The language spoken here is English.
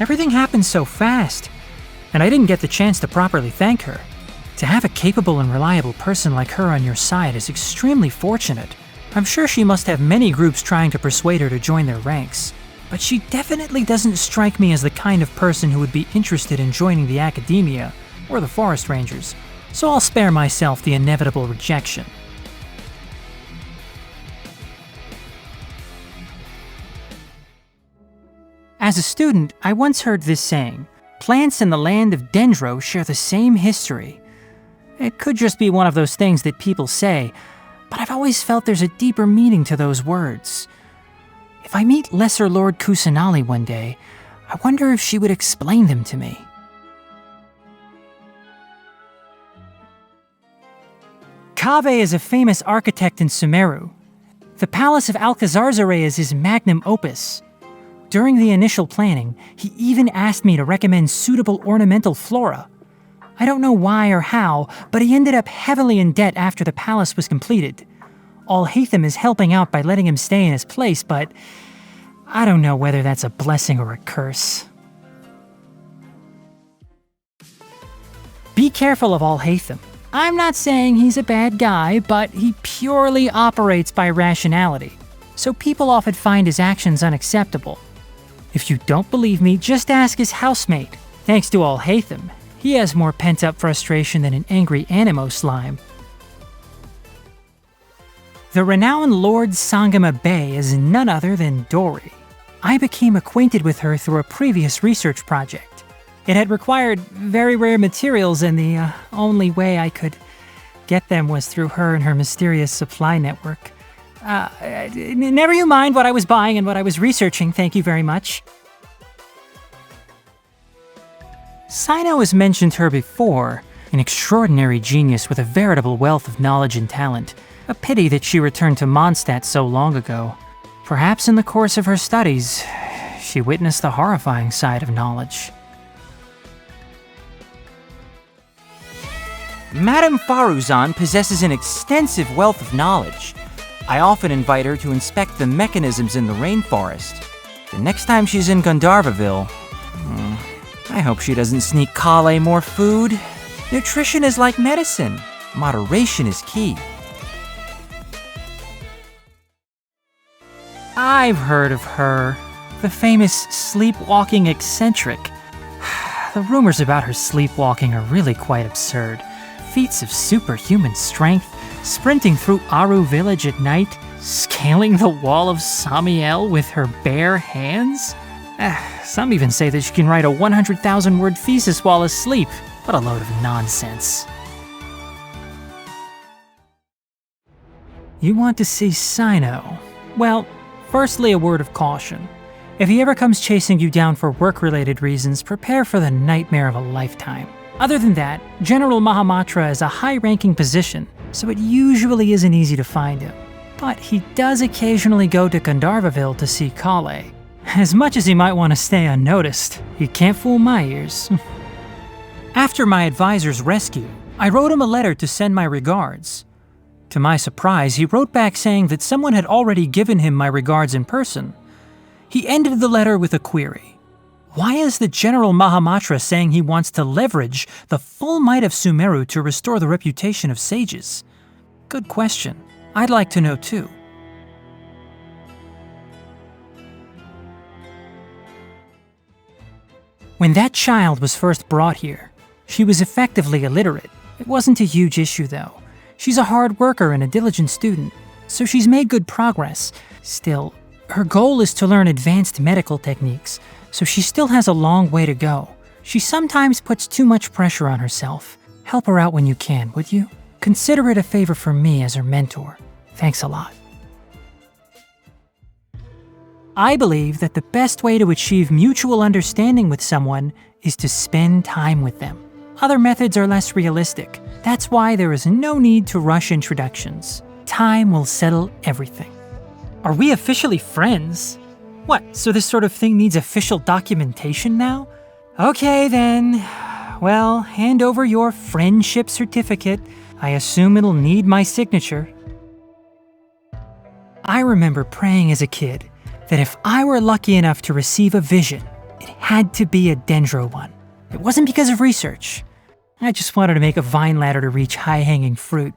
Everything happened so fast, and I didn't get the chance to properly thank her. To have a capable and reliable person like her on your side is extremely fortunate. I'm sure she must have many groups trying to persuade her to join their ranks, but she definitely doesn't strike me as the kind of person who would be interested in joining the academia or the forest rangers, so I'll spare myself the inevitable rejection. As a student, I once heard this saying, "Plants in the land of Dendro share the same history." It could just be one of those things that people say, but I've always felt there's a deeper meaning to those words. If I meet Lesser Lord Kusanali one day, I wonder if she would explain them to me. Kaveh is a famous architect in Sumeru. The Palace of Alcazarzaray is his magnum opus. During the initial planning, he even asked me to recommend suitable ornamental flora. I don't know why or how, but he ended up heavily in debt after the palace was completed. Alhaitham is helping out by letting him stay in his place, but I don't know whether that's a blessing or a curse. Be careful of Alhaitham. I'm not saying he's a bad guy, but he purely operates by rationality, so people often find his actions unacceptable. If you don't believe me, just ask his housemate. Thanks to Alhaitham, he has more pent-up frustration than an angry animo slime. The renowned Lord Sangama Bay is none other than Dori. I became acquainted with her through a previous research project. It had required very rare materials, and the only way I could get them was through her and her mysterious supply network. Never you mind what I was buying and what I was researching, thank you very much. Cyno has mentioned her before, an extraordinary genius with a veritable wealth of knowledge and talent. A pity that she returned to Mondstadt so long ago. Perhaps in the course of her studies, she witnessed the horrifying side of knowledge. Madame Faruzan possesses an extensive wealth of knowledge. I often invite her to inspect the mechanisms in the rainforest. The next time she's in Gandharvaville, I hope she doesn't sneak Collei more food. Nutrition is like medicine. Moderation is key. I've heard of her. The famous sleepwalking eccentric. The rumors about her sleepwalking are really quite absurd. Feats of superhuman strength, sprinting through Aru village at night, scaling the wall of Samiel with her bare hands? Some even say that she can write a 100,000-word thesis while asleep. What a load of nonsense. You want to see Cyno? Well, firstly, a word of caution. If he ever comes chasing you down for work-related reasons, prepare for the nightmare of a lifetime. Other than that, General Mahamatra is a high-ranking position, so it usually isn't easy to find him. But he does occasionally go to Gandharvaville to see Collei. As much as he might want to stay unnoticed, he can't fool my ears. After my advisor's rescue, I wrote him a letter to send my regards. To my surprise, he wrote back saying that someone had already given him my regards in person. He ended the letter with a query. Why is the General Mahamatra saying he wants to leverage the full might of Sumeru to restore the reputation of sages? Good question. I'd like to know too. When that child was first brought here, she was effectively illiterate. It wasn't a huge issue though. She's a hard worker and a diligent student, so she's made good progress. Still, her goal is to learn advanced medical techniques, so she still has a long way to go. She sometimes puts too much pressure on herself. Help her out when you can, would you? Consider it a favor from me as her mentor. Thanks a lot. I believe that the best way to achieve mutual understanding with someone is to spend time with them. Other methods are less realistic. That's why there is no need to rush introductions. Time will settle everything. Are we officially friends? What, so this sort of thing needs official documentation now? Okay then. Well, hand over your friendship certificate. I assume it'll need my signature. I remember praying as a kid that if I were lucky enough to receive a vision, It had to be a dendro one. It wasn't because of research. I just wanted to make a vine ladder to reach high-hanging fruit.